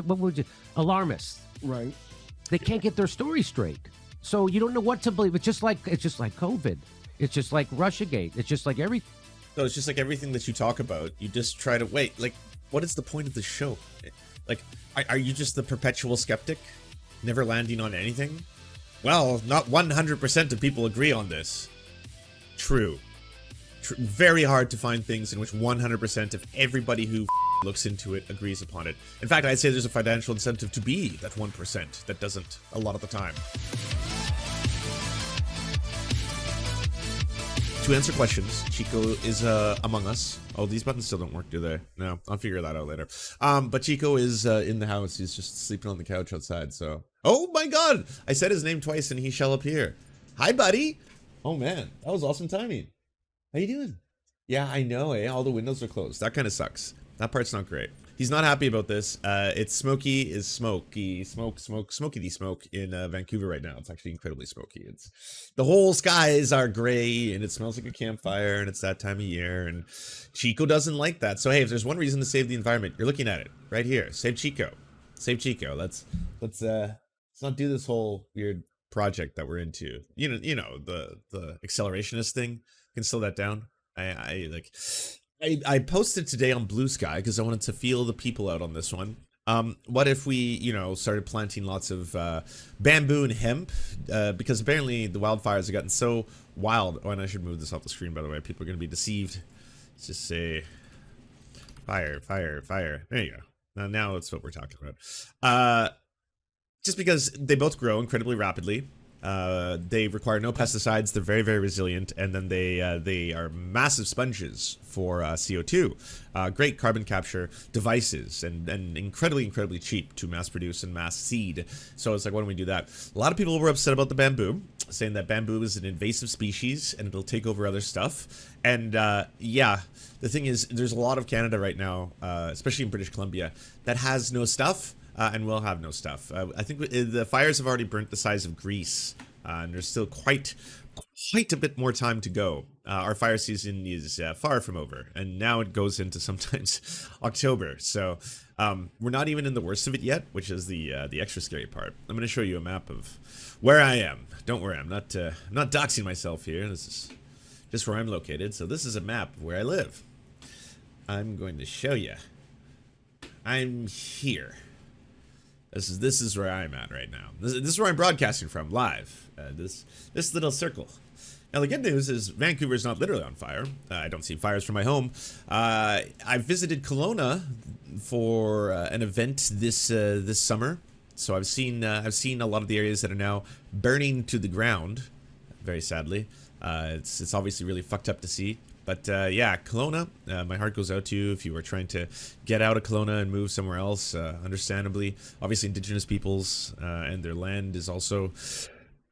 what would you, alarmists. Right. They can't get their story straight. So you don't know what to believe. It's just like COVID. It's just like Russiagate. It's just like everything. So it's just like everything that you talk about. You just try to wait. Like, what is the point of the show? Like, are you just the perpetual skeptic, never landing on anything? Well, not 100% of people agree on this. True. Very hard to find things in which 100% of everybody who looks into it agrees upon it. In fact, I'd say there's a financial incentive to be that 1% that doesn't a lot of the time. To answer questions, Chico is among us. Oh, these buttons still don't work, do they? No, I'll figure that out later. But Chico is in the house. He's just sleeping on the couch outside, so... Oh my god! I said his name twice and he shall appear. Hi, buddy! Oh man, that was awesome timing. How you doing? Yeah, I know, eh? All the windows are closed. That kind of sucks. That part's not great. He's not happy about this. It's smoky smoke in Vancouver right now. It's actually incredibly smoky. The whole skies are gray and it smells like a campfire and it's that time of year and Chico doesn't like that. So hey, if there's one reason to save the environment, you're looking at it right here. Save Chico. Save Chico. Let's not do this whole weird project that we're into. You know the accelerationist thing. You can slow that down. I posted today on Blue Sky because I wanted to feel the people out on this one. What if we, started planting lots of bamboo and hemp? Because apparently the wildfires have gotten so wild. Oh, and I should move this off the screen, by the way. People are going to be deceived. Let's just say fire, fire, fire. There you go. Now that's what we're talking about. Just because they both grow incredibly rapidly. They require no pesticides. They're very, very resilient, and then they are massive sponges for CO2. Great carbon capture devices, and incredibly, incredibly cheap to mass produce and mass seed. So it's like, why don't we do that? A lot of people were upset about the bamboo, saying that bamboo is an invasive species and it'll take over other stuff. And yeah, the thing is, there's a lot of Canada right now, especially in British Columbia, that has no stuff. And we'll have no stuff. I think the fires have already burnt the size of Greece, and there's still quite a bit more time to go. Our fire season is far from over, and now it goes into sometimes October. So we're not even in the worst of it yet, which is the extra scary part. I'm going to show you a map of where I am. Don't worry, I'm not doxing myself here. This is just where I'm located. So this is a map of where I live. I'm going to show you. I'm here. This is where I'm at right now. This is where I'm broadcasting from live. This little circle. Now the good news is Vancouver is not literally on fire. I don't see fires from my home. I visited Kelowna for an event this summer, so I've seen a lot of the areas that are now burning to the ground. Very sadly, it's obviously really fucked up to see. But yeah, Kelowna, my heart goes out to you if you were trying to get out of Kelowna and move somewhere else, understandably. Obviously, Indigenous peoples and their land is also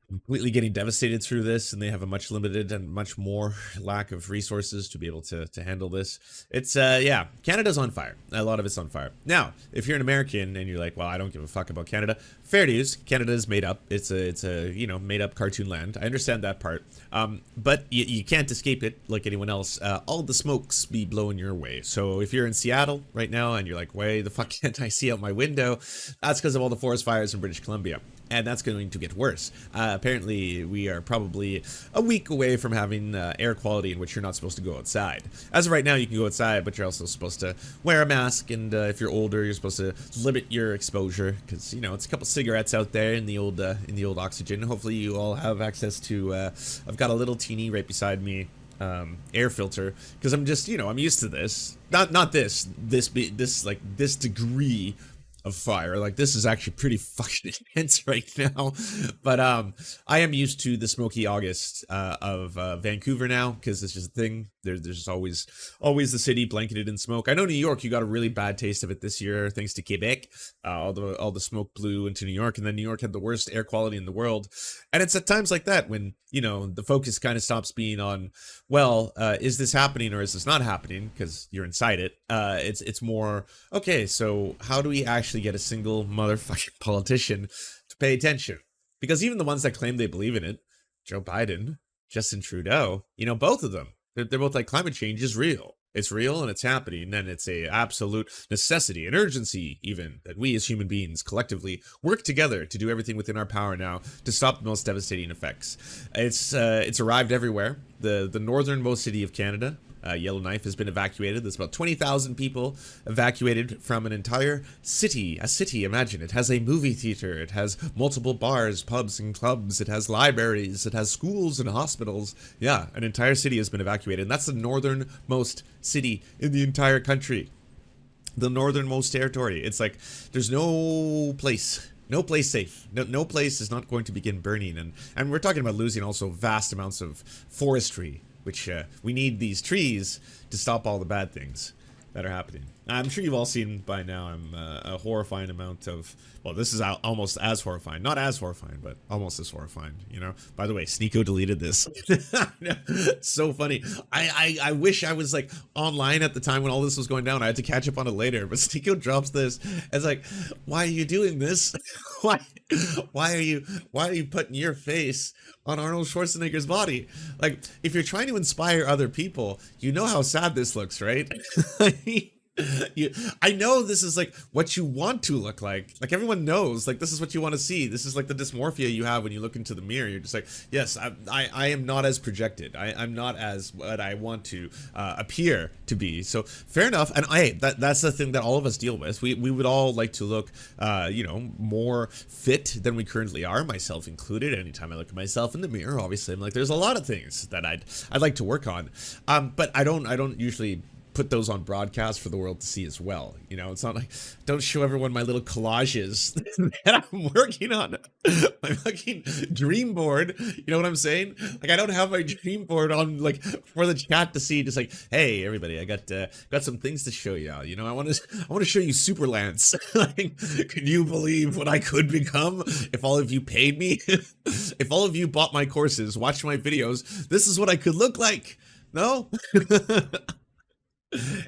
completely getting devastated through this, and they have a much limited and much more lack of resources to be able to handle this. It's, yeah, Canada's on fire. A lot of it's on fire. Now, if you're an American and you're like, well, I don't give a fuck about Canada, fair news, Canada is made up. It's a made up cartoon land. I understand that part. But you can't escape it like anyone else. All the smokes be blowing your way. So if you're in Seattle right now and you're like, why the fuck can't I see out my window? That's because of all the forest fires in British Columbia. And that's going to get worse. Apparently, we are probably a week away from having air quality in which you're not supposed to go outside. As of right now, you can go outside, but you're also supposed to wear a mask. And if you're older, you're supposed to limit your exposure because it's a couple cigarettes out there in the old oxygen. Hopefully, you all have access to. I've got a little teeny right beside me. Air filter because I'm just I'm used to this. Not this degree of fire. Like, this is actually pretty fucking intense right now, but I am used to the smoky August of Vancouver now because it's just a thing. There's always the city blanketed in smoke. I know New York, you got a really bad taste of it this year thanks to Quebec. All the smoke blew into New York, and then New York had the worst air quality in the world. And it's at times like that when the focus kind of stops being on, well, is this happening or is this not happening, because you're inside it. It's more, okay, so how do we actually get a single motherfucking politician to pay attention? Because even the ones that claim they believe in it, Joe Biden, Justin Trudeau, both of them, they're both like, climate change is real. It's real and it's happening, and it's a absolute necessity, an urgency even, that we as human beings collectively work together to do everything within our power now to stop the most devastating effects. It's arrived everywhere. The northernmost city of Canada, Yellowknife, has been evacuated. There's about 20,000 people evacuated from an entire city. A city, imagine. It has a movie theater. It has multiple bars, pubs, and clubs. It has libraries. It has schools and hospitals. Yeah, an entire city has been evacuated. And that's the northernmost city in the entire country. The northernmost territory. It's like there's no place safe. No place is not going to begin burning. And we're talking about losing also vast amounts of forestry, which we need these trees to stop all the bad things that are happening. I'm sure you've all seen by now a horrifying amount of, well, this is almost as horrifying. Not as horrifying, but almost as horrifying, you know? By the way, Nico deleted this. So funny. I wish I was like online at the time when all this was going down. I had to catch up on it later, but Nico drops this. It's like, why are you doing this? Why are you putting your face on Arnold Schwarzenegger's body? Like, if you're trying to inspire other people, you know how sad this looks, right? I know this is like what you want to look like. Like, everyone knows, like, this is what you want to see. This is like the dysmorphia you have when you look into the mirror. You're just like, yes, I am not as projected. I'm not as what I want to appear to be. So fair enough. And that's the thing that all of us deal with. We would all like to look, you know, more fit than we currently are, myself included. Anytime I look at myself in the mirror, obviously I'm like, there's a lot of things that I'd like to work on. But I don't usually put those on broadcast for the world to see as well. You know, it's not like, don't show everyone my little collages that I'm working on, my fucking dream board. You know what I'm saying? Like, I don't have my dream board on, like, for the chat to see. Just like, hey everybody, I got some things to show you. You know, I want to show you Super Lance. Like, can you believe what I could become if all of you paid me? If all of you bought my courses, watched my videos, this is what I could look like. No.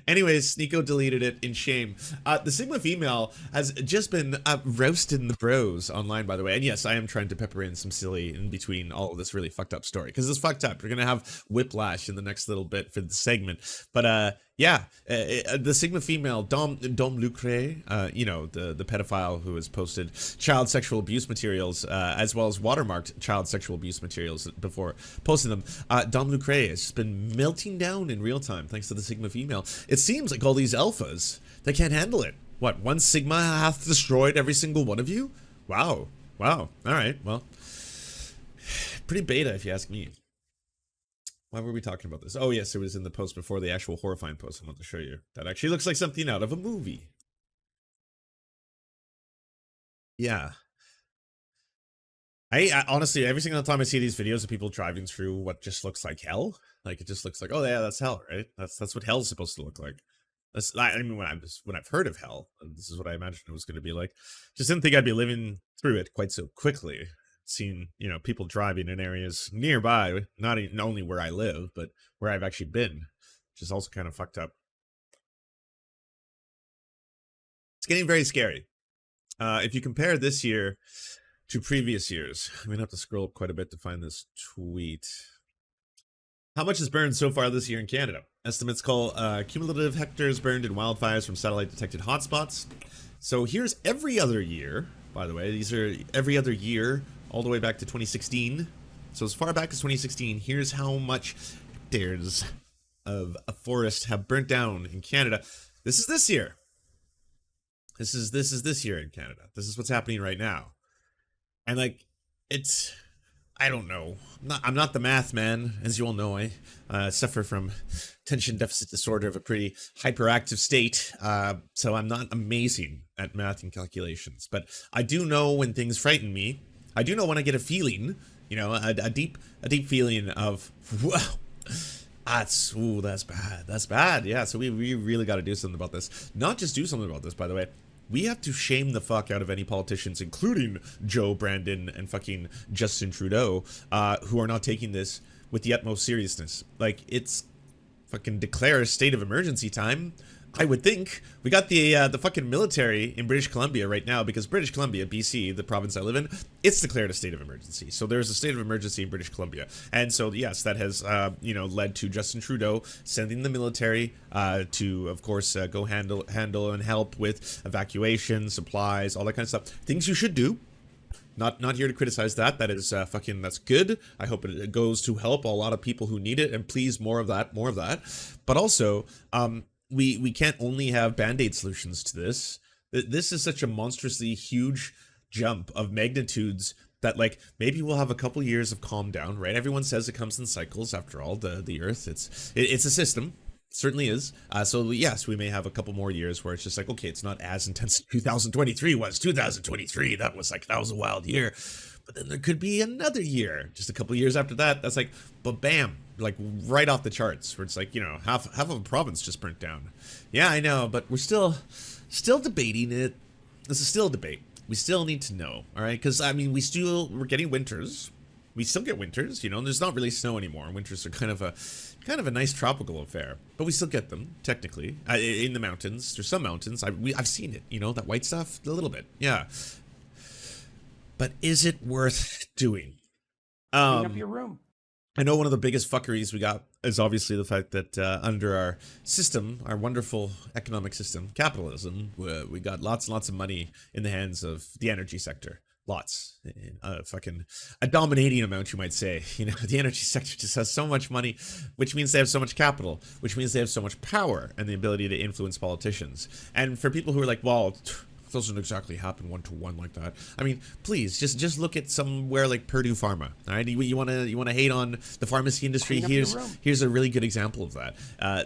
Anyways, Nico deleted it in shame. The Sigma female has just been roasting the bros online, by the way. And yes, I am trying to pepper in some silly in between all of this really fucked up story, because it's fucked up. We're gonna have whiplash in the next little bit for the segment. But yeah, the Sigma female, Dom Lucre, you know, the pedophile who has posted child sexual abuse materials, as well as watermarked child sexual abuse materials before posting them. Dom Lucre has just been melting down in real time thanks to the Sigma female. It seems like all these alphas, they can't handle it. What, one Sigma hath destroyed every single one of you? Wow. Wow. All right. Well, pretty beta if you ask me. Why were we talking about this? Oh, yes, it was in the post before the actual horrifying post I want to show you. That actually looks like something out of a movie. Yeah. I honestly, every single time I see these videos of people driving through what just looks like hell, like, it just looks like, oh yeah, that's hell, right? That's what hell's supposed to look like. I mean, when I've heard of hell, this is what I imagined it was going to be like. Just didn't think I'd be living through it quite so quickly. Seen, you know, people driving in areas nearby, not only where I live, but where I've actually been, which is also kind of fucked up. It's getting very scary. If you compare this year to previous years, I'm gonna have to scroll up quite a bit to find this tweet. How much is burned so far this year in Canada? Estimates call cumulative hectares burned in wildfires from satellite detected hotspots. So here's every other year, by the way. These are every other year, all the way back to 2016. So as far back as 2016, here's how much hectares of a forest have burnt down in Canada. This is this year. This is this year in Canada. This is what's happening right now. And like, it's, I don't know. I'm not the math man, as you all know. I suffer from attention deficit disorder of a pretty hyperactive state. So I'm not amazing at math and calculations, but I do know when things frighten me. I do know when I get a feeling, you know, a deep feeling of, wow, that's bad. That's bad. Yeah. So we really got to do something about this. Not just do something about this, by the way. We have to shame the fuck out of any politicians, including Joe Brandon and fucking Justin Trudeau, who are not taking this with the utmost seriousness. Like, it's fucking declare a state of emergency time. I would think we got the fucking military in British Columbia right now, because British Columbia, BC, the province I live in, it's declared a state of emergency. So there's a state of emergency in British Columbia, and so yes, that has led to Justin Trudeau sending the military to, of course, go handle and help with evacuation, supplies, all that kind of stuff. Things you should do. Not here to criticize that. That is that's good. I hope it goes to help a lot of people who need it, and please more of that. But also, we can't only have band-aid solutions to this. This is such a monstrously huge jump of magnitudes that, like, maybe we'll have a couple years of calm down, right? Everyone says it comes in cycles. After all, the Earth, it's a system. It certainly is. So yes, we may have a couple more years where it's just like, okay, it's not as intense as 2023 was. 2023, that was a wild year. But then there could be another year, just a couple years after that, that's like, but bam, like right off the charts, where it's like, half of a province just burnt down. Yeah, I know, but we're still debating it. This is still a debate. We still need to know, all right? Because, I mean, we're getting winters. We still get winters, there's not really snow anymore. Winters are kind of a nice tropical affair, but we still get them technically in the mountains. There's some mountains I've seen it, that white stuff a little bit, yeah. But is it worth doing? Clean up your room. I know one of the biggest fuckeries we got is obviously the fact that under our system, our wonderful economic system, capitalism, we got lots and lots of money in the hands of the energy sector. Lots. Fucking a dominating amount, you might say. The energy sector just has so much money, which means they have so much capital, which means they have so much power and the ability to influence politicians. And for people who are like, well, it doesn't exactly happen one-to-one like that. I mean, please, just look at somewhere like Purdue Pharma. All right, you want to hate on the pharmacy industry? Here's a really good example of that.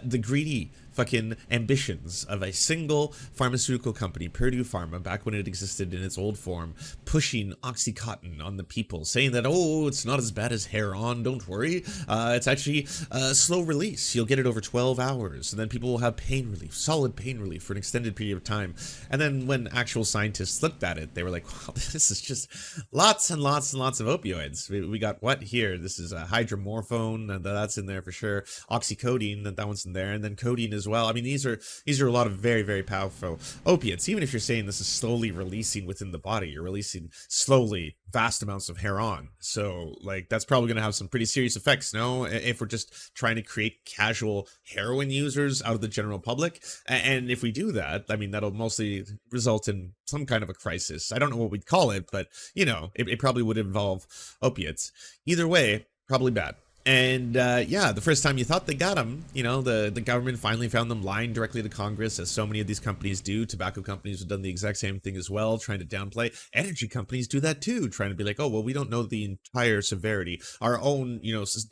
The greedy fucking ambitions of a single pharmaceutical company, Purdue Pharma, back when it existed in its old form, pushing Oxycontin on the people, saying that, oh, it's not as bad as Heron, don't worry. It's actually a slow release. You'll get it over 12 hours, and then people will have pain relief, solid pain relief for an extended period of time. And then when actual scientists looked at it, they were like, wow, this is just lots and lots and lots of opioids. We got what here? This is hydromorphone, and that's in there for sure. Oxycodone, that one's in there, and then codeine as well. I mean, these are a lot of very, very powerful opiates. Even if you're saying this is slowly releasing within the body, you're releasing slowly vast amounts of heroin. So, like, that's probably going to have some pretty serious effects, no? If we're just trying to create casual heroin users out of the general public. And if we do that, I mean, that'll mostly result in some kind of a crisis. I don't know what we'd call it, but, it probably would involve opiates. Either way, probably bad. And yeah, the first time you thought they got them, the government finally found them lying directly to Congress, as so many of these companies do. Tobacco companies have done the exact same thing as well, trying to downplay. Energy companies do that too, trying to be like, oh, well, we don't know the entire severity. Our own,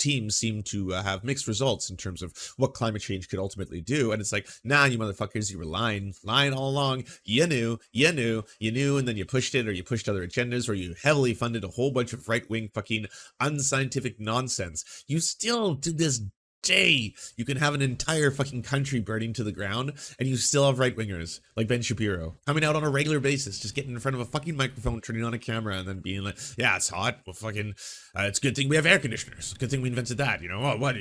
teams seem to have mixed results in terms of what climate change could ultimately do. And it's like, nah, you motherfuckers, you were lying all along. You knew, and then you pushed it, or you pushed other agendas, or you heavily funded a whole bunch of right-wing fucking unscientific nonsense. You still, to this day, you can have an entire fucking country burning to the ground, and you still have right-wingers like Ben Shapiro coming out on a regular basis, just getting in front of a fucking microphone, turning on a camera, and then being like, yeah, it's hot. Well, fucking, it's a good thing we have air conditioners. Good thing we invented that. Oh, what?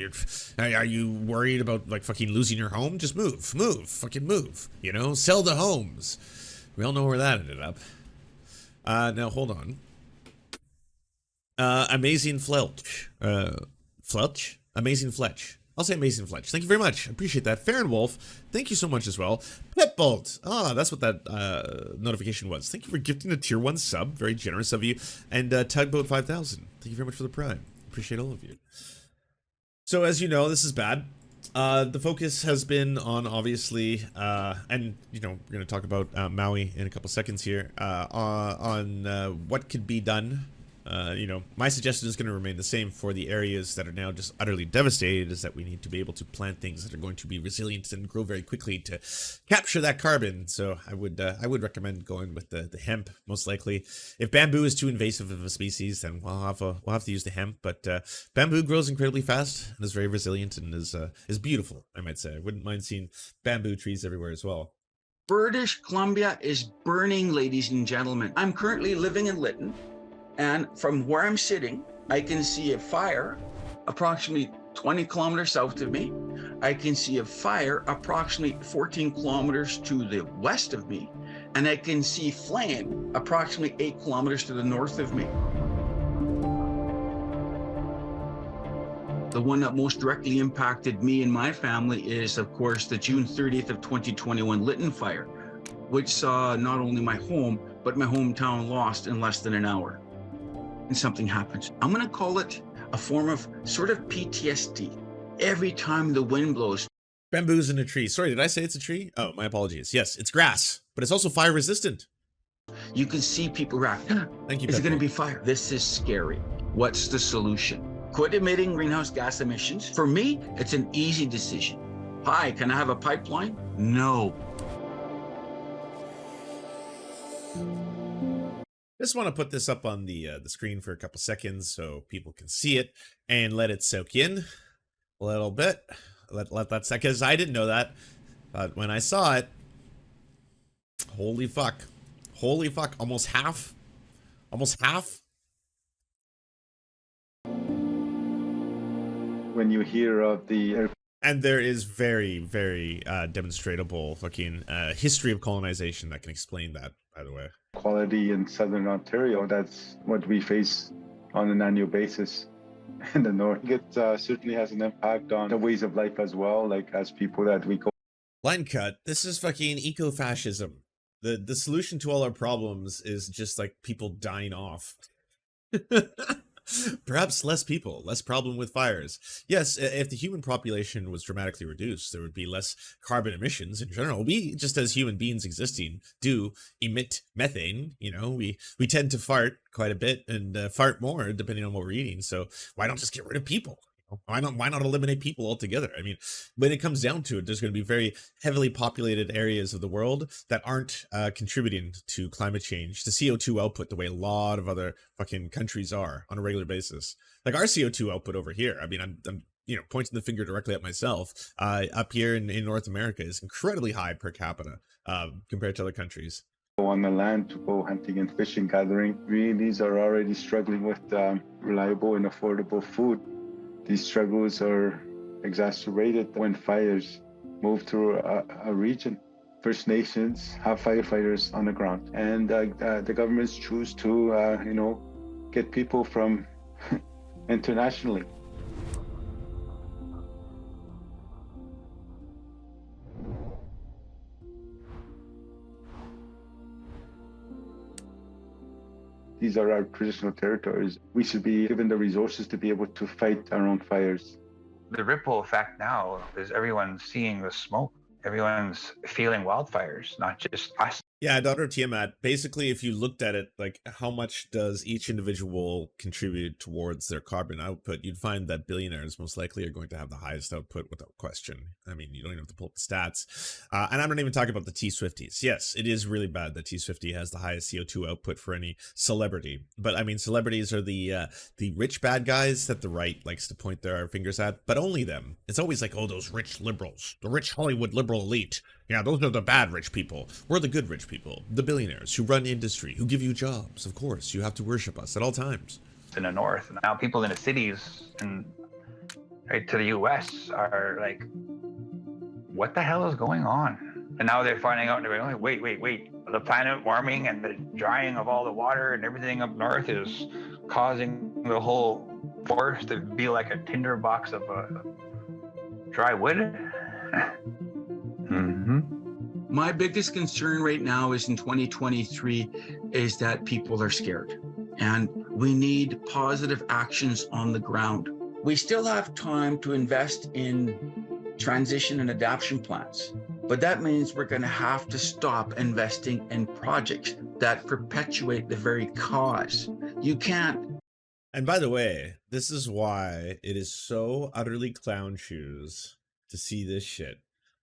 Are you worried about, like, fucking losing your home? Just move, fucking move. Sell the homes. We all know where that ended up. Now, hold on. Amazing Fletch. Amazing Fletch. I'll say Amazing Fletch. Thank you very much. I appreciate that. Farron Wolf, thank you so much as well. Pitbolt. That's what that notification was. Thank you for gifting a tier 1 sub. Very generous of you. And Tugboat 5000. Thank you very much for the prime. Appreciate all of you. So as you know, this is bad. The focus has been on, obviously, and, we're going to talk about Maui in a couple seconds here, on what could be done. My suggestion is going to remain the same for the areas that are now just utterly devastated, is that we need to be able to plant things that are going to be resilient and grow very quickly to capture that carbon. So I would recommend going with the hemp, most likely. If bamboo is too invasive of a species, then we'll have to use the hemp. But bamboo grows incredibly fast and is very resilient and is beautiful, I might say. I wouldn't mind seeing bamboo trees everywhere as well. British Columbia is burning, ladies and gentlemen. I'm currently living in Litton. And from where I'm sitting, I can see a fire approximately 20 kilometers south of me. I can see a fire approximately 14 kilometers to the west of me, and I can see flame approximately 8 kilometers to the north of me. The one that most directly impacted me and my family is, of course, the June 30th of 2021 Litton Fire, which saw not only my home, but my hometown lost in less than an hour. And something happens. I'm gonna call it a form of sort of PTSD. Every time the wind blows. Bamboo's in a tree. Sorry, did I say it's a tree? Oh, my apologies. Yes, it's grass, but it's also fire resistant. You can see people react. Thank you. Is it gonna be fire? This is scary. What's the solution? Quit emitting greenhouse gas emissions. For me, it's an easy decision. Hi, can I have a pipeline? No. Just want to put this up on the screen for a couple seconds so people can see it and let it soak in a little bit. Let that set, because I didn't know that, but when I saw it, holy fuck, almost half. When you hear of the And there is very, very demonstrable fucking history of colonization that can explain that, by the way. quality in southern Ontario, that's what we face on an annual basis in the north. It certainly has an impact on the ways of life as well, like as people that we go. Line cut. This is fucking eco-fascism. The solution to all our problems is just like people dying off. Perhaps less people, less problem with fires. Yes, if the human population was dramatically reduced, there would be less carbon emissions in general. We, just as human beings existing, do emit methane. You know, we tend to fart quite a bit and fart more depending on what we're eating. So why not just get rid of people? Why not eliminate people altogether? I mean, when it comes down to it, there's going to be very heavily populated areas of the world that aren't contributing to climate change, to CO2 output, the way a lot of other fucking countries are on a regular basis. Like our CO2 output over here. I mean, I'm you know, pointing the finger directly at myself. Up here in North America is incredibly high per capita compared to other countries. On the land to go hunting and fishing, gathering. Communities are already struggling with reliable and affordable food. These struggles are exacerbated when fires move through a region. First Nations have firefighters on the ground, and the governments choose to, you know, get people from internationally. These are our traditional territories. We should be given the resources to be able to fight our own fires. The ripple effect now is everyone's seeing the smoke. Everyone's feeling wildfires, not just us. Yeah, Dr. Tiamat, basically, if you looked at it, like how much does each individual contribute towards their carbon output, you'd find that billionaires most likely are going to have the highest output without question. I mean, you don't even have to pull up the stats. And I'm not even talking about the T-Swifties. Yes, it is really bad that T-Swifty has the highest CO2 output for any celebrity. But I mean, celebrities are the rich bad guys that the right likes to point their fingers at, but only them. It's always like, oh, those rich liberals, the rich Hollywood liberal elite. Yeah, those are the bad rich people. We're the good rich people, the billionaires who run industry, who give you jobs. Of course, you have to worship us at all times. In the north, and now people in the cities and right to the U.S. are like, what the hell is going on? And now they're finding out, and they're going, wait. The planet warming and the drying of all the water and everything up north is causing the whole forest to be like a tinderbox of dry wood. My biggest concern right now is in 2023 is that people are scared, and we need positive actions on the ground. We still have time to invest in transition and adaptation plans, but that means we're going to have to stop investing in projects that perpetuate the very cause. You can't. And by the way, this is why it is so utterly clown shoes to see this shit.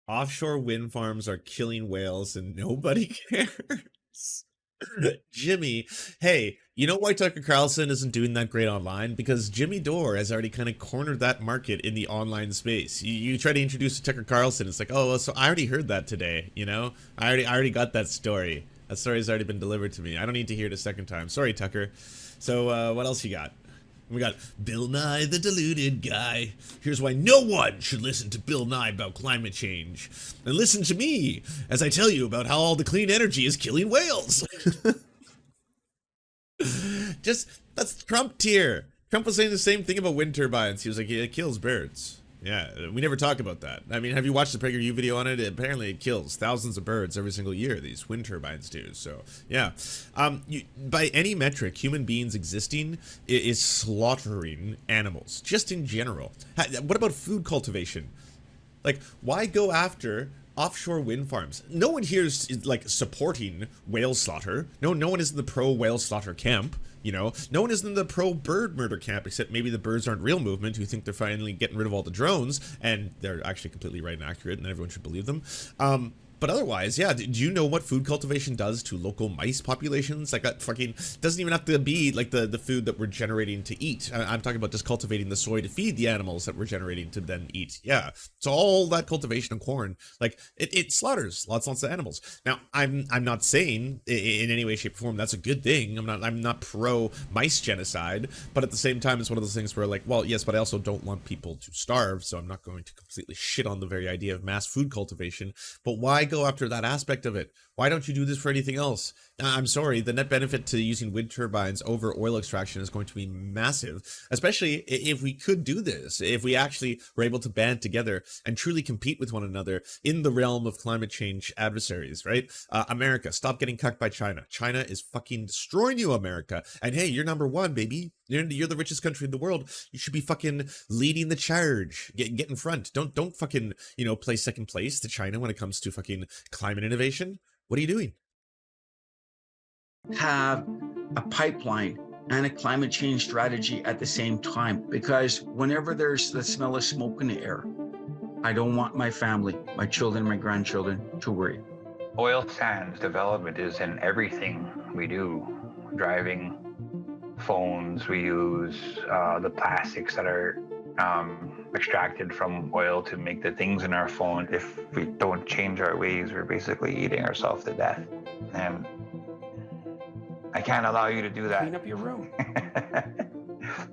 Offshore wind farms are killing whales and nobody cares. Jimmy, hey, you know why Tucker Carlson isn't doing that great online? Because Jimmy Dore has already kind of cornered that market in the online space. You try to introduce Tucker Carlson, it's like, oh, so I already heard that today, you know? I already got that story. That story's already been delivered to me. I don't need to hear it a second time. Sorry, Tucker. So what else you got? We got Bill Nye the Deluded Guy. Here's why no one should listen to Bill Nye about climate change. And listen to me as I tell you about how all the clean energy is killing whales. That's Trump tier. Trump was saying the same thing about wind turbines. He was like, yeah, it kills birds. Yeah, we never talk about that. I mean, have you watched the PragerU video on it? Apparently it kills thousands of birds every single year, these wind turbines do. So, yeah. By any metric, human beings existing is slaughtering animals, just in general. What about food cultivation? Like, why go after offshore wind farms? No one here is like supporting whale slaughter. No one is in the pro whale slaughter camp. You know, no one is in the pro bird murder camp, except maybe the birds aren't real movement who think they're finally getting rid of all the drones, and they're actually completely right and accurate, and everyone should believe them. But otherwise, yeah, do you know what food cultivation does to local mice populations? Like, that fucking doesn't even have to be like the food that we're generating to eat. I'm talking about just cultivating the soy to feed the animals that we're generating to then eat. Yeah, so all that cultivation of corn, like it slaughters lots of animals. Now, I'm not saying in any way, shape, or form that's a good thing. I'm not pro mice genocide, but at the same time, it's one of those things where like, well, yes, but I also don't want people to starve, so I'm not going to completely shit on the very idea of mass food cultivation. But why go after that aspect of it? Why don't you do this for anything else? I'm sorry, the net benefit to using wind turbines over oil extraction is going to be massive, especially if we could do this, if we actually were able to band together and truly compete with one another in the realm of climate change adversaries, right? America, stop getting cucked by China. China is fucking destroying you, America. And hey, you're number one, baby. You're the richest country in the world. You should be fucking leading the charge. Get in front. Don't fucking, play second place to China when it comes to fucking climate innovation. What are you doing? Have a pipeline and a climate change strategy at the same time, because whenever there's the smell of smoke in the air, I don't want my family, my children, my grandchildren to worry. Oil sands development is in everything we do. Driving, phones we use, the plastics that are extracted from oil to make the things in our phone. If we don't change our ways, we're basically eating ourselves to death. And I can't allow you to do that. Clean up your room.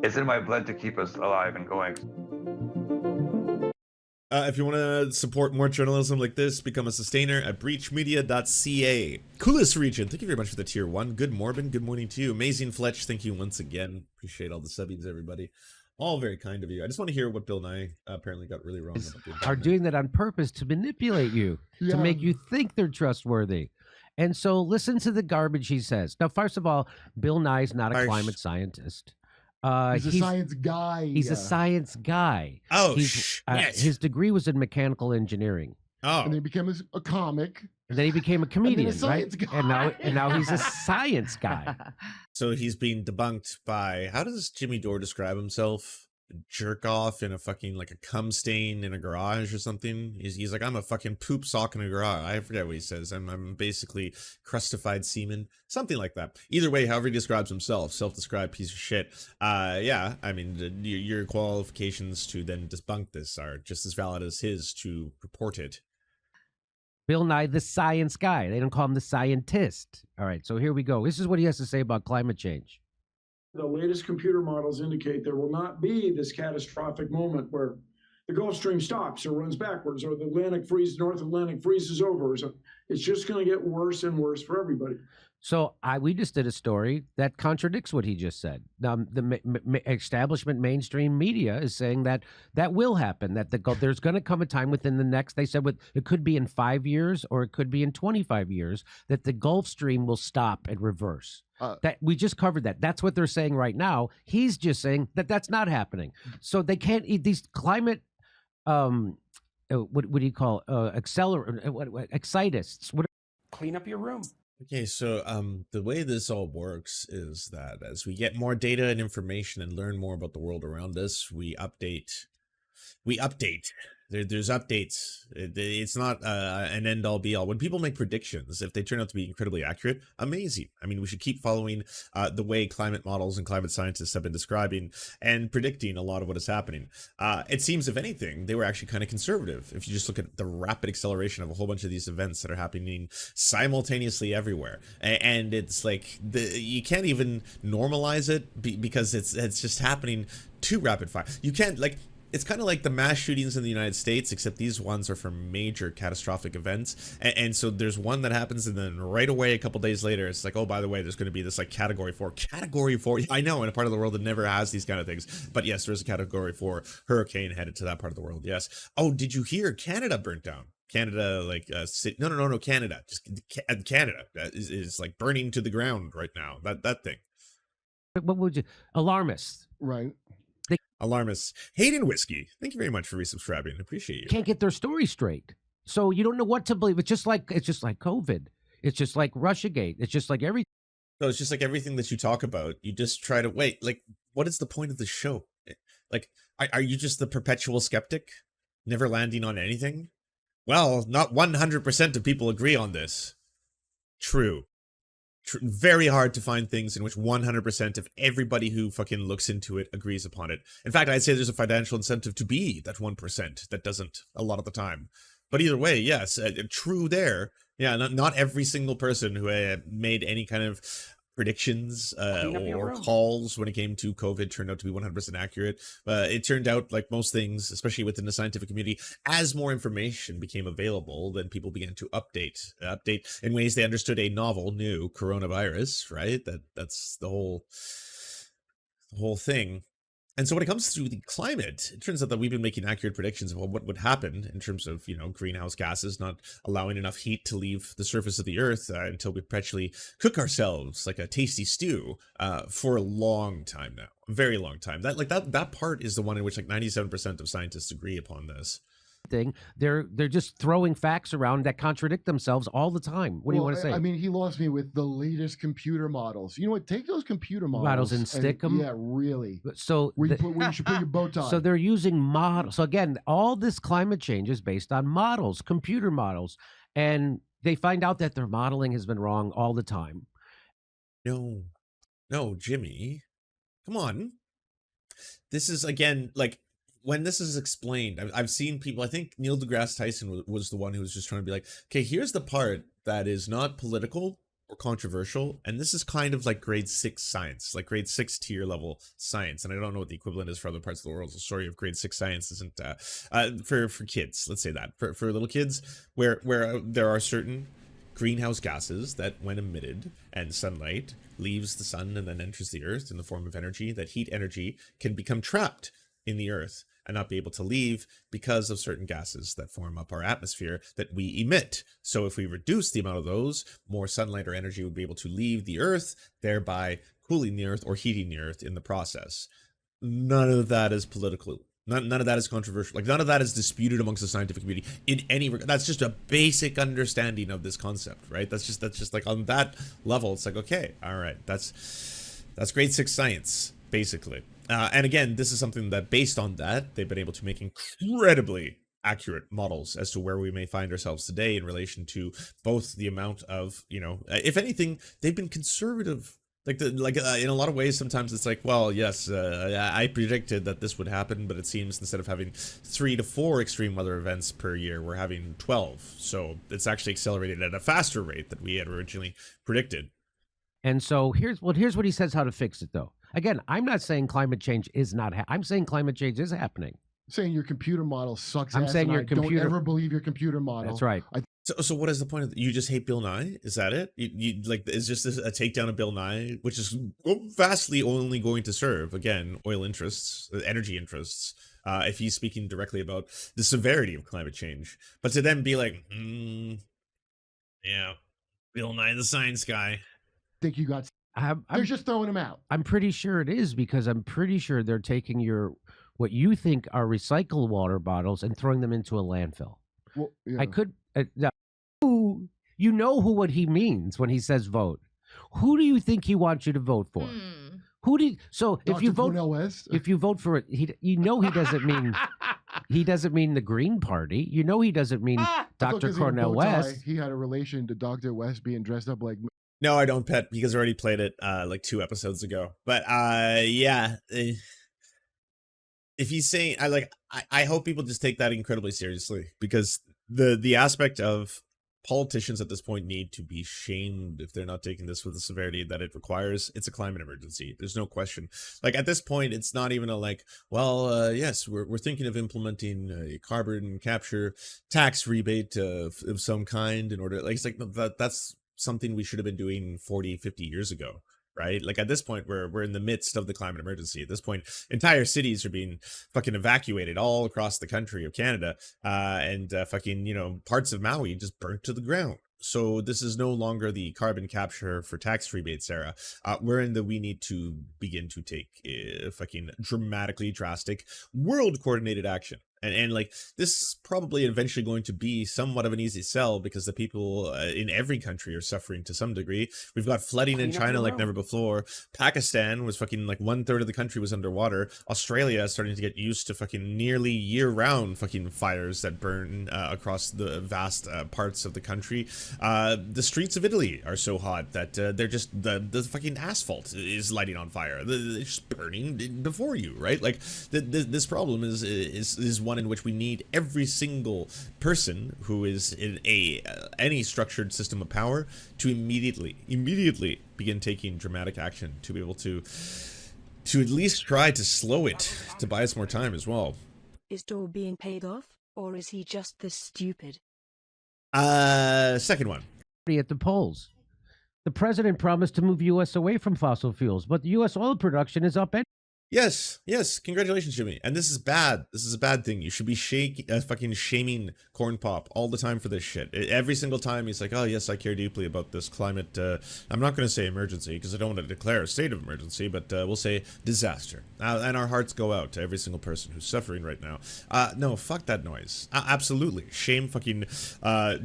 It's in my blood to keep us alive and going. If you want to support more journalism like this, become a sustainer at breachmedia.ca. Coolest region, thank you very much for the tier 1. Good Morbin, good morning to you. Amazing Fletch, thank you once again. Appreciate all the subbies, everybody. All very kind of you. I just want to hear what Bill Nye apparently got really wrong about the environment. Are doing that on purpose to manipulate you, to make you think they're trustworthy. And so listen to the garbage he says. Now, first of all, Bill Nye's not a climate scientist. He's a science guy. He's a science guy. Oh, his degree was in mechanical engineering. Oh. And then he became a comic. And then he became a comedian, right? Guy. And now he's a science guy. So he's being debunked by, how does Jimmy Dore describe himself? Jerk off in a fucking, like a cum stain in a garage or something. He's like, I'm a fucking poop sock in a garage. I forget what he says. I'm basically crustified semen, something like that. Either way, however he describes himself, self-described piece of shit. Yeah, I mean, your qualifications to then debunk this are just as valid as his to report it. Bill Nye the Science Guy. They don't call him the scientist. All right, so here we go. This is what he has to say about climate change. The latest computer models indicate there will not be this catastrophic moment where the Gulf Stream stops or runs backwards, or the North Atlantic freezes over. So it's just going to get worse and worse for everybody. So we just did a story that contradicts what he just said. Now, the establishment mainstream media is saying that will happen, that there's going to come a time within the next, they said it could be in 5 years or it could be in 25 years, that the Gulf Stream will stop and reverse. That we just covered that. That's what they're saying right now. He's just saying that that's not happening. So they can't eat these climate, what do you call excitists? Clean up your room. Okay, so the way this all works is that as we get more data and information and learn more about the world around us, we update There's updates. It's not an end all be all. When people make predictions, if they turn out to be incredibly accurate, amazing. I mean, we should keep following the way climate models and climate scientists have been describing and predicting a lot of what is happening. It seems, if anything, they were actually kind of conservative. If you just look at the rapid acceleration of a whole bunch of these events that are happening simultaneously everywhere, and it's like you can't even normalize it because it's just happening too rapid fire. You can't like. It's kind of like the mass shootings in the United States, except these ones are for major catastrophic events. And so there's one that happens, and then right away, a couple days later, it's like, oh, by the way, there's going to be this like category 4. Category 4. I know, in a part of the world that never has these kind of things. But yes, there's a category 4 hurricane headed to that part of the world. Yes. Oh, did you hear Canada burnt down? Canada, like, no, Canada. Just Canada is like burning to the ground right now. That thing. What would you? Alarmists. Right. Alarmists. Hayden Whiskey, thank you very much for resubscribing. Appreciate you. Can't get their story straight, so you don't know what to believe. It's just like COVID. It's just like Russiagate. It's just like everything. So it's just like everything that you talk about. You just try to wait. Like, what is the point of the show? Like, are you just the perpetual skeptic, never landing on anything? Well, not 100% of people agree on this. True. Very hard to find things in which 100% of everybody who fucking looks into it agrees upon it. In fact, I'd say there's a financial incentive to be that 1% that doesn't a lot of the time. But either way, yes, true there. Yeah, not every single person who made any kind of predictions or calls when it came to COVID turned out to be 100% accurate. It turned out, like most things, especially within the scientific community, as more information became available, then people began to update in ways they understood a novel, new coronavirus, right? That's the whole thing. And so when it comes to the climate, it turns out that we've been making accurate predictions of what would happen in terms of, greenhouse gases not allowing enough heat to leave the surface of the earth until we perpetually cook ourselves like a tasty stew for a long time now, a very long time. That part is the one in which like 97% of scientists agree upon this. Thing they're just throwing facts around that contradict themselves all the time. What do you want to say? I mean, he lost me with the latest computer models. You know what? Take those computer models and stick them. Yeah, really. So where you should put your bow tie. So they're using models. So again, all this climate change is based on models, computer models, and they find out that their modeling has been wrong all the time. No, Jimmy, come on. This is again like. When this is explained, I've seen people, I think Neil deGrasse Tyson was the one who was just trying to be like, okay, here's the part that is not political or controversial. And this is kind of like grade 6 science, like grade 6 tier level science. And I don't know what the equivalent is for other parts of the world. The story of grade 6 science isn't for kids. Let's say that for little kids where there are certain greenhouse gases that when emitted and sunlight leaves the sun and then enters the earth in the form of energy, that heat energy can become trapped in the earth and not be able to leave because of certain gases that form up our atmosphere that we emit. So if we reduce the amount of those, more sunlight or energy would be able to leave the earth, thereby cooling the earth or heating the earth in the process. None of that is political. None of that is controversial. Like, none of that is disputed amongst the scientific community in any regard. That's just a basic understanding of this concept, right? That's just like on that level, it's like, okay, all right, that's grade 6 science, basically. And again, this is something that based on that, they've been able to make incredibly accurate models as to where we may find ourselves today in relation to both the amount of, if anything, they've been conservative. Like in a lot of ways, sometimes it's like, well, yes, I predicted that this would happen, but it seems instead of having 3 to 4 extreme weather events per year, we're having 12. So it's actually accelerated at a faster rate than we had originally predicted. And so here's what he says how to fix it, though. Again, I'm not saying climate change is not. I'm saying climate change is happening. Saying your computer model sucks. I'm saying your computer. Don't ever believe your computer model. That's right. So what is the point of you just hate Bill Nye? Is that it? You like is just a takedown of Bill Nye, which is vastly only going to serve again oil interests, energy interests. If he's speaking directly about the severity of climate change, but to then be like, yeah, Bill Nye the Science Guy. Think you got? They're just throwing him out. I'm pretty sure it is because I'm pretty sure they're taking what you think are recycled water bottles and throwing them into a landfill. Well, yeah. I could. You know what he means when he says vote. Who do you think he wants you to vote for? Who do you, so Dr. if you vote for it, he doesn't mean he doesn't mean the Green Party. You know he doesn't mean I thought Dr. 'cause he had a Cornel bow tie, West. He had a relation to Dr. West being dressed up like. No, I don't, Pet, because I already played it like 2 episodes ago. But yeah, if he's saying, I hope people just take that incredibly seriously, because the aspect of politicians at this point need to be shamed if they're not taking this with the severity that it requires. It's a climate emergency. There's no question. Like, at this point, it's not even a like, well, yes, we're thinking of implementing a carbon capture tax rebate of some kind in order. Like, it's like that's something we should have been doing 40, 50 years ago. Right? Like, at this point, we're in the midst of the climate emergency. At this point, entire cities are being fucking evacuated all across the country of Canada, and fucking, you know, parts of Maui just burnt to the ground. So this is no longer the carbon capture for tax rebates era. We're in the we need to begin to take fucking dramatically drastic world coordinated action. And like, this is probably eventually going to be somewhat of an easy sell, because the people in every country are suffering to some degree. We've got flooding in China like never before. Pakistan was fucking like 1/3 of the country was underwater. Australia is starting to get used to fucking nearly year-round fucking fires that burn across the vast parts of the country. The streets of Italy are so hot that they're just the fucking asphalt is lighting on fire. It's just burning before you, right? Like, this problem is one in which we need every single person who is in any structured system of power to immediately begin taking dramatic action to be able to at least try to slow it, to buy us more time as well. Is Dore being paid off, or is he just this stupid? Second one. At the polls. The president promised to move U.S. away from fossil fuels, but the U.S. oil production is up. Yes, congratulations, Jimmy. And this is bad. This is a bad thing. You should be fucking shaming Corn Pop all the time for this shit. Every single time he's like, oh yes, I care deeply about this climate. I'm not going to say emergency, because I don't want to declare a state of emergency, but we'll say disaster. And our hearts go out to every single person who's suffering right now. No, fuck that noise. Absolutely. Shame fucking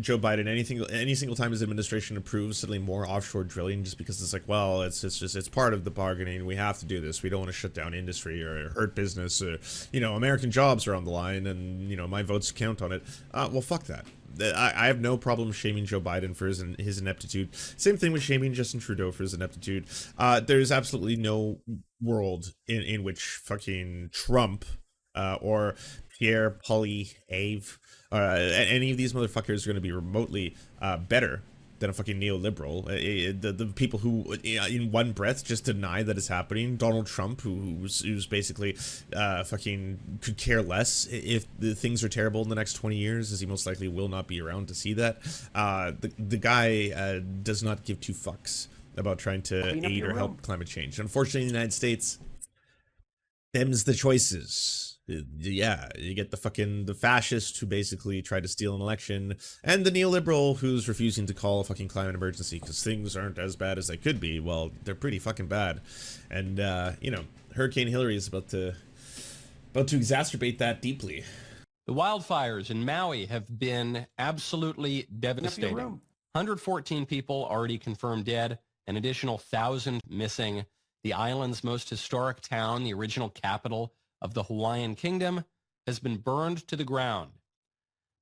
Joe Biden. Any single time his administration approves suddenly more offshore drilling, just because it's like, well, it's part of the bargaining. We have to do this. We don't want to shut down industry or hurt business, or, you know, American jobs are on the line, and, you know, my votes count on it. Well, fuck that. I have no problem shaming Joe Biden for his ineptitude. Same thing with shaming Justin Trudeau for his ineptitude. There's absolutely no world in which fucking Trump or Pierre Poilievre any of these motherfuckers are going to be remotely better than a fucking neoliberal. The people who in one breath just deny that it's happening. Donald Trump, who's basically fucking could care less if the things are terrible in the next 20 years, as he most likely will not be around to see that. The guy does not give two fucks about trying to aid or help climate change. Unfortunately, in the United States, them's the choices. Yeah, you get the fascist who basically tried to steal an election, and the neoliberal who's refusing to call a fucking climate emergency because things aren't as bad as they could be. Well, they're pretty fucking bad, and you know, Hurricane Hillary is about to exacerbate that deeply. The wildfires in Maui have been absolutely devastating. 114 people already confirmed dead, an additional 1,000 missing. The island's most historic town, the original capital of the Hawaiian Kingdom, has been burned to the ground.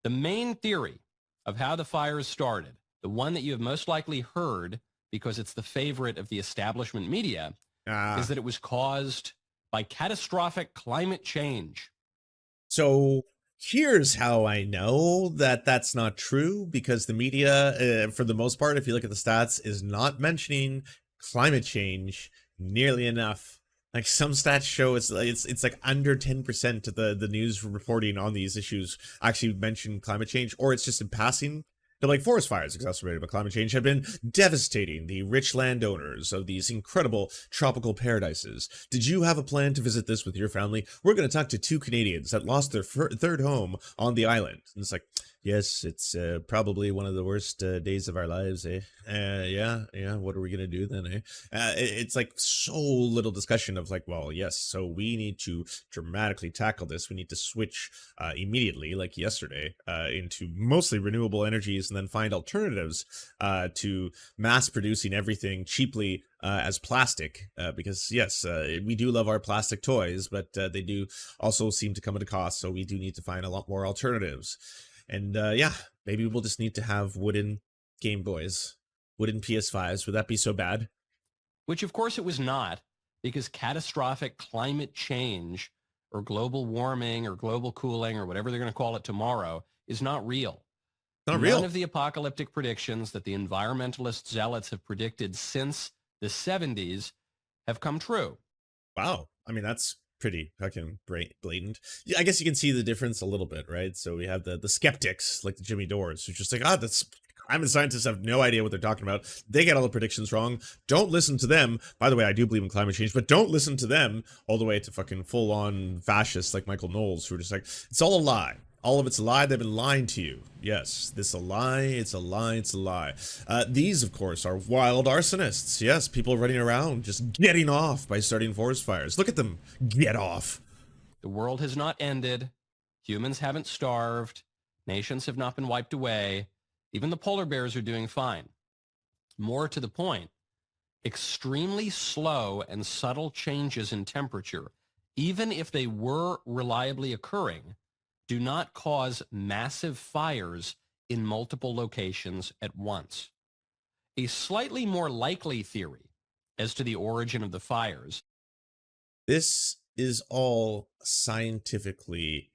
The main theory of how the fires started, the one that you have most likely heard because it's the favorite of the establishment media, is that it was caused by catastrophic climate change. So here's how I know that that's not true, because the media, for the most part, if you look at the stats, is not mentioning climate change nearly enough. Like, some stats show it's like under 10% of the news reporting on these issues actually mention climate change, or it's just in passing. They're like, forest fires exacerbated by climate change have been devastating the rich landowners of these incredible tropical paradises. Did you have a plan to visit this with your family? We're going to talk to 2 Canadians that lost their third home on the island. And it's like, Yes, it's probably one of the worst days of our lives, eh? Yeah. What are we gonna do then, eh? It's like so little discussion of like, well, yes, so we need to dramatically tackle this. We need to switch immediately, like yesterday, into mostly renewable energies, and then find alternatives to mass producing everything cheaply as plastic. Because yes, we do love our plastic toys, but they do also seem to come at a cost. So we do need to find a lot more alternatives. And yeah, maybe we'll just need to have wooden Game Boys, wooden PS5s. Would that be so bad? Which, of course, it was not, because catastrophic climate change or global warming or global cooling or whatever they're going to call it tomorrow is not real. Not real. None of the apocalyptic predictions that the environmentalist zealots have predicted since the 70s have come true. Wow. I mean, that's pretty fucking blatant. Yeah, I guess you can see the difference a little bit, right? So we have the skeptics like the Jimmy Dores who's just like, that's climate scientists have no idea what they're talking about. They get all the predictions wrong. Don't listen to them. By the way, I do believe in climate change, but don't listen to them, all the way to fucking full on fascists like Michael Knowles who are just like, it's all a lie. All of it's a lie. They've been lying to you. Yes, this a lie. It's a lie. It's a lie. These, of course, are wild arsonists. Yes, people running around just getting off by starting forest fires. Look at them get off. The world has not ended. Humans haven't starved. Nations have not been wiped away. Even the polar bears are doing fine. More to the point, extremely slow and subtle changes in temperature, even if they were reliably occurring, do not cause massive fires in multiple locations at once. A slightly more likely theory as to the origin of the fires. This is all scientifically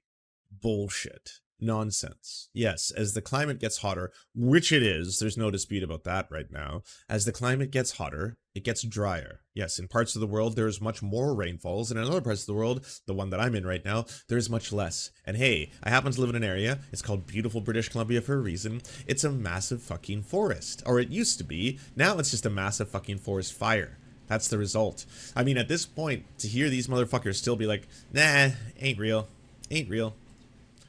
bullshit. Nonsense. Yes, as the climate gets hotter, which it is, there's no dispute about that right now. As the climate gets hotter, it gets drier. Yes, in parts of the world, there is much more rainfalls, and in other parts of the world, the one that I'm in right now, there is much less. And hey, I happen to live in an area, it's called beautiful British Columbia for a reason. It's a massive fucking forest. Or it used to be. Now it's just a massive fucking forest fire. That's the result. I mean, at this point, to hear these motherfuckers still be like, nah, ain't real. Ain't real.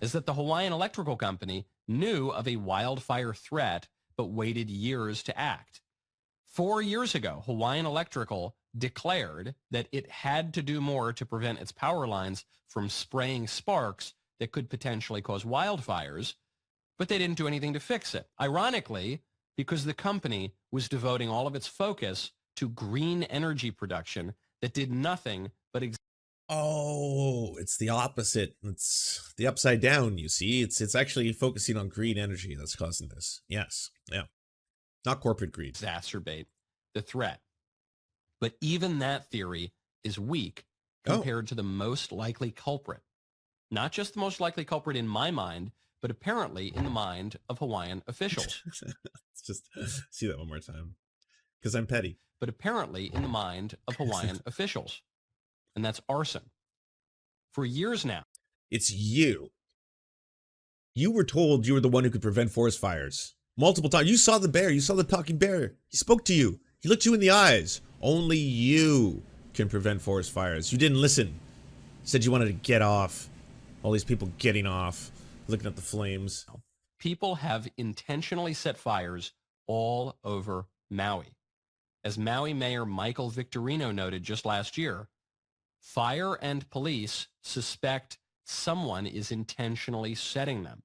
Is that the Hawaiian Electrical Company knew of a wildfire threat, but waited years to act. 4 years ago, Hawaiian Electrical declared that it had to do more to prevent its power lines from spraying sparks that could potentially cause wildfires, but they didn't do anything to fix it. Ironically, because the company was devoting all of its focus to green energy production that did nothing but Oh, it's the opposite. It's the upside down, you see. It's actually focusing on green energy that's causing this. Yes. Yeah. Not corporate greed. exacerbate the threat. But even that theory is weak compared to the most likely culprit. Not just the most likely culprit in my mind, but apparently in the mind of Hawaiian officials. Let's just see that one more time. Because I'm petty. But apparently in the mind of Hawaiian officials. And that's arson. For years now. It's you. You were told you were the one who could prevent forest fires. Multiple times. You saw the bear. You saw the talking bear. He spoke to you. He looked you in the eyes. Only you can prevent forest fires. You didn't listen. You said you wanted to get off. All these people getting off, looking at the flames. People have intentionally set fires all over Maui. As Maui Mayor Michael Victorino noted just last year, fire and police suspect someone is intentionally setting them.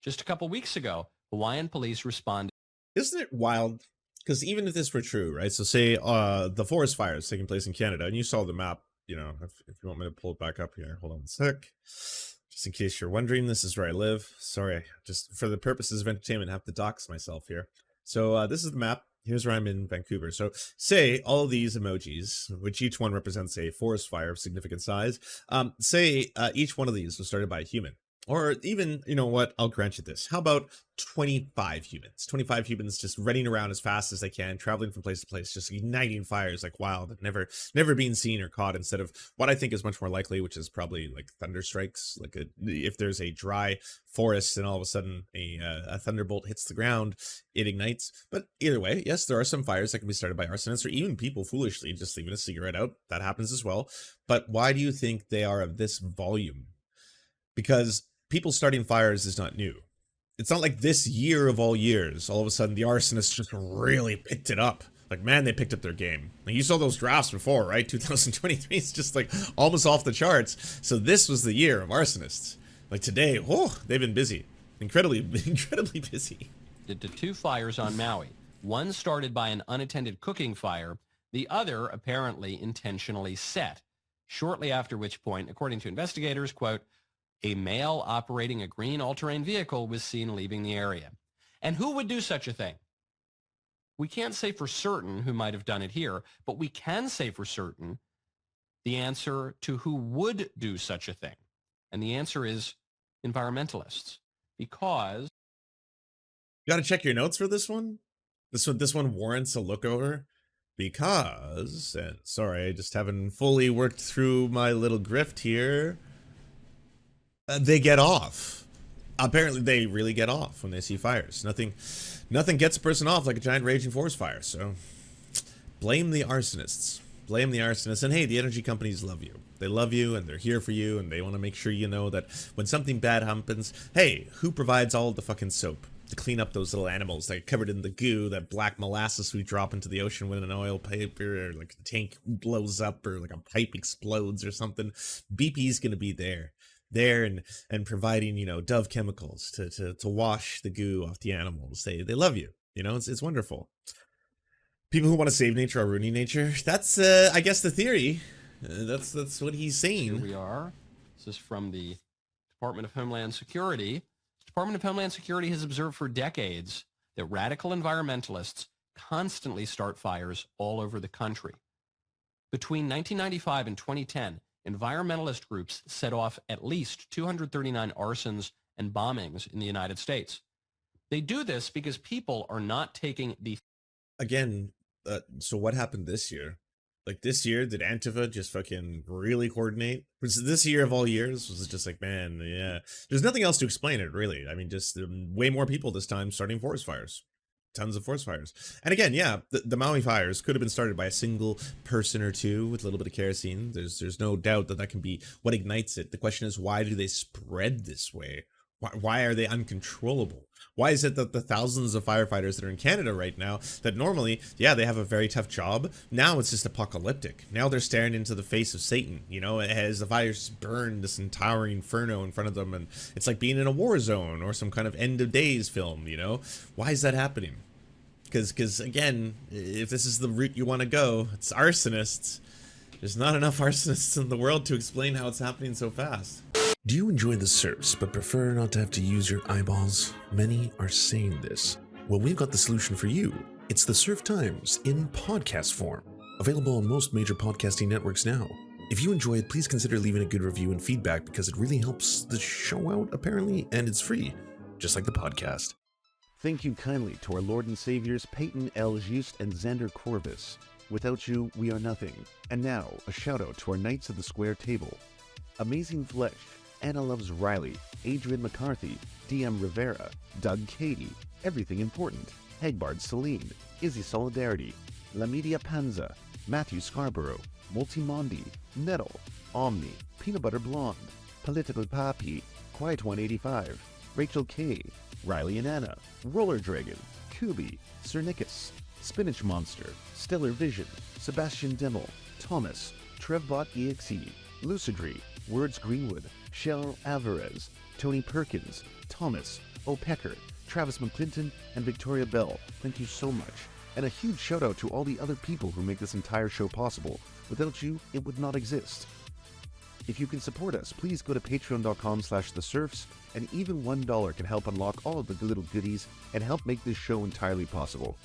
Just a couple weeks ago, Hawaiian police responded. Isn't it wild? Because even if this were true, right? So say the forest fires taking place in Canada, and you saw the map, you know, if you want me to pull it back up here, hold on a sec. Just in case you're wondering, this is where I live. Sorry, just for the purposes of entertainment, I have to dox myself here. So this is the map. Here's where I'm in Vancouver. So say all these emojis, which each one represents a forest fire of significant size, say each one of these was started by a human. Or even, you know what, I'll grant you this. How about 25 humans? 25 humans just running around as fast as they can, traveling from place to place, just igniting fires like wild, never being seen or caught, instead of what I think is much more likely, which is probably like thunder strikes. Like if there's a dry forest and all of a sudden a thunderbolt hits the ground, it ignites. But either way, yes, there are some fires that can be started by arsonists or even people foolishly just leaving a cigarette out. That happens as well. But why do you think they are of this volume? Because people starting fires is not new. It's not like this year of all years, all of a sudden the arsonists just really picked it up. Like, man, they picked up their game. Like, you saw those drafts before, right? 2023 is just like almost off the charts. So this was the year of arsonists. Like today, oh, they've been busy. Incredibly busy. To 2 fires on Maui. One started by an unattended cooking fire, the other apparently intentionally set. Shortly after which point, according to investigators, quote, a male operating a green all-terrain vehicle was seen leaving the area. And who would do such a thing? We can't say for certain who might have done it here, but we can say for certain the answer to who would do such a thing. And the answer is environmentalists. Because... You got to check your notes for this one. This one warrants a look over. Because, and sorry, I just haven't fully worked through my little grift here. They get off. Apparently, they really get off when they see fires. Nothing gets a person off like a giant raging forest fire. So, blame the arsonists. Blame the arsonists. And hey, the energy companies love you. They love you, and they're here for you, and they want to make sure you know that when something bad happens, hey, who provides all the fucking soap to clean up those little animals that are covered in the goo, that black molasses we drop into the ocean when an oil pipe or like the tank blows up or like a pipe explodes or something? BP's gonna be there and providing, you know, Dove chemicals to wash the goo off the animals. They love you, you know. It's wonderful. People who want to save nature are ruining nature. That's I guess the theory. That's what he's saying. Here we are. This is from the Department of Homeland Security. The Department of Homeland Security has observed for decades that radical environmentalists constantly start fires all over the country. Between 1995 and 2010, environmentalist groups set off at least 239 arsons and bombings in the United States. They do this because people are not taking the... Again, so what happened this year? Like this year, did Antifa just fucking really coordinate? Was this year of all years? Was it just like, man, yeah. There's nothing else to explain it, really. I mean, just way more people this time starting forest fires. Tons of forest fires. And again, yeah, the Maui fires could have been started by a single person or two with a little bit of kerosene. There's no doubt that can be what ignites it. The question is, why do they spread this way? Why are they uncontrollable? Why is it that the thousands of firefighters that are in Canada right now, that normally, yeah, they have a very tough job, now it's just apocalyptic. Now they're staring into the face of Satan, you know, as the fires burn this entire inferno in front of them, and it's like being in a war zone or some kind of end of days film, you know? Why is that happening? Because again, if this is the route you want to go, it's arsonists. There's not enough arsonists in the world to explain how it's happening so fast. Do you enjoy the Serfs but prefer not to have to use your eyeballs? Many are saying this. Well, we've got the solution for you. It's the Serf Times in podcast form. Available on most major podcasting networks now. If you enjoy it, please consider leaving a good review and feedback because it really helps the show out, apparently, and it's free, just like the podcast. Thank you kindly to our Lord and Saviors Peyton L. Just and Xander Corvus. Without you, we are nothing. And now, a shout out to our Knights of the Square Table. Amazing Flesh, Anna Loves Riley, Adrian McCarthy, DM Rivera, Doug Cady, Everything Important, Hegbard Celine, Izzy Solidarity, La Media Panza, Matthew Scarborough, Multimondi, Nettle, Omni, Peanut Butter Blonde, Political Papi, Quiet 185, Rachel K, Riley and Anna, Roller Dragon, Kubi, Cernicus, Spinach Monster, Stellar Vision, Sebastian Dimmel, Thomas, Trevbot EXE, Lucidry, Words Greenwood, Cheryl Alvarez, Tony Perkins, Thomas, O'Pecker, Travis McClinton, and Victoria Bell. Thank you so much. And a huge shout out to all the other people who make this entire show possible. Without you, it would not exist. If you can support us, please go to patreon.com/theserfs, and even $1 can help unlock all of the little goodies and help make this show entirely possible.